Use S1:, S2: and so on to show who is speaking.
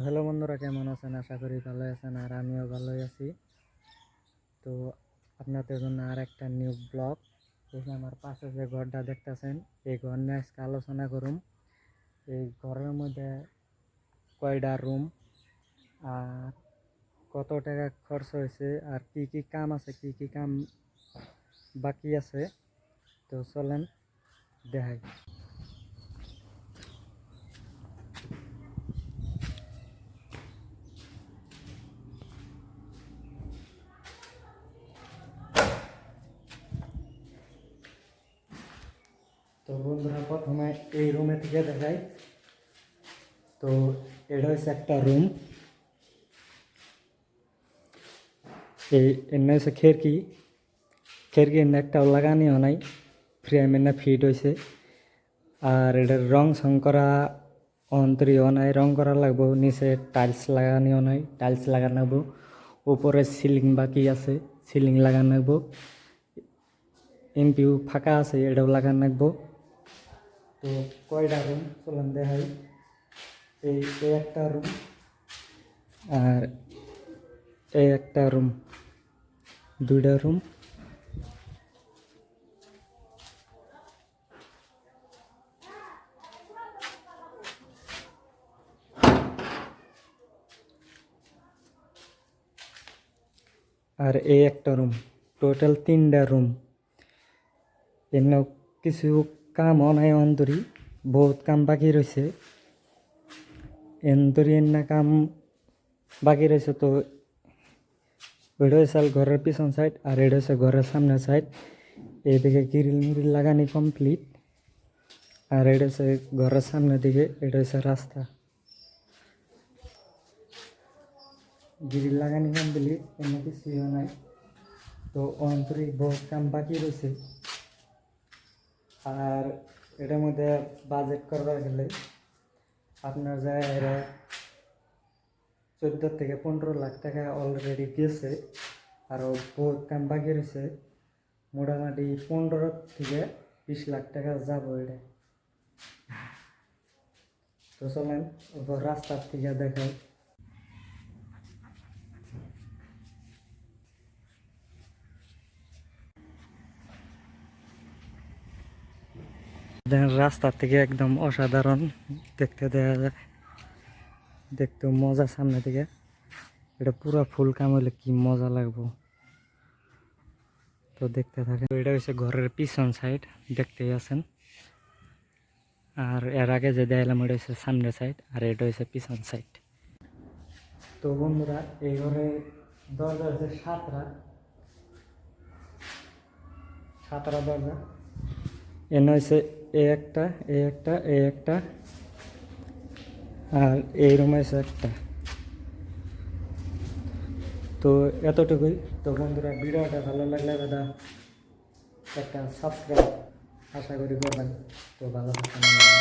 S1: Hello বন্ধুরা, কেমন আছেন? আশা করি ভালো আছেন, আর আমিও ভালোই আছি। তো আপনাদের জন্য আর একটা নিউ ব্লগ। আমার পাশে যে ঘরটা দেখতেছেন, এই ঘর নিয়ে আজকে আলোচনা করুম। এই ঘরের মধ্যে কয়টা রুম, আর কত টাকা খরচ হয়েছে, আর কি কি কাম আছে, কি কি কাম বাকি আছে। তো চলেন দেখাই। তো বন্ধুরা, প্রথমে এই রুমে থেকে দেখাই। তো এটা হচ্ছে একটা রুম। এই এনে হচ্ছে খিড়কি। খিড়কি এনে একটাও লাগানিও নাই, ফ্রেম এনে ফিট হয়েছে। আর এটার রং সং করা অন্তরীয় নাই, রং করা লাগবো। নিচে টাইলস লাগানিও নাই, টাইলস লাগানো লাগবো। উপরে সিলিং বাকি আছে, সিলিং লাগানো লাগবো। এমপিউ ফাঁকা আছে, এটাও লাগানো লাগবো। তো কয়টা রুম চলেন দেখাই। এই একটা রুম, আর এই একটা রুম, দুইটা রুম। আর এই একটা রুম, টোটাল তিনটা রুম। এমনি কিছু কামও নাই অন্তরি, বহুত কাম বাকি রয়েছে। এন্তরি এন্না কাম বাকি রয়েছে। তো ওইটা হচ্ছে ঘরের পিছন সাইড, আর এটা হচ্ছে ঘরের সামনের সাইড। এইদিকে গ্রিল মিরিল লাগানি কমপ্লিট, আর এটা হচ্ছে ঘরের সামনের দিকে, এটা হচ্ছে রাস্তা। গ্রিল লাগানি কমপ্লিট, এমনি কিছুও নাই। তো অন্তরি বহুত কাম বাকি রয়েছে। আর এটার মধ্যে বাজেট করবার গেলে আপনার জায়গায় 14 থেকে 15 লাখ টাকা অলরেডি গেছে। আরও বহুত কাম বাকি রয়েছে, মোটামুটি 15 থেকে 20 লাখ টাকা যাবো এটা। তো চলেন রাস্তার থেকে দেখাই। দেখেন, রাস্তার থেকে একদম অসাধারণ দেখতে দেখা যায়, দেখতে মজা। সামনে থেকে এটা পুরো ফুল কাম হলে কি মজা লাগবো। তো দেখতে থাকেন। তো এটা হচ্ছে ঘরের পিছন সাইড, দেখতেই আছেন। আর এর আগে যে দেখালাম এটা হচ্ছে সামনের সাইড, আর এটা হচ্ছে পিছন সাইড। তো বন্ধুরা, এই ঘরে দরজা হচ্ছে সাতটা সাতটা দরজা। এনে হচ্ছে এ একটা, এ একটা, এ একটা, আর এই রুমে হচ্ছে একটা। তো এতটুকুই। তো বন্ধুরা, ভিডিওটা ভালো লাগলে দাদা একটা সাবস্ক্রাইব আশা করি করবেন। তো ভালো থাকবেন।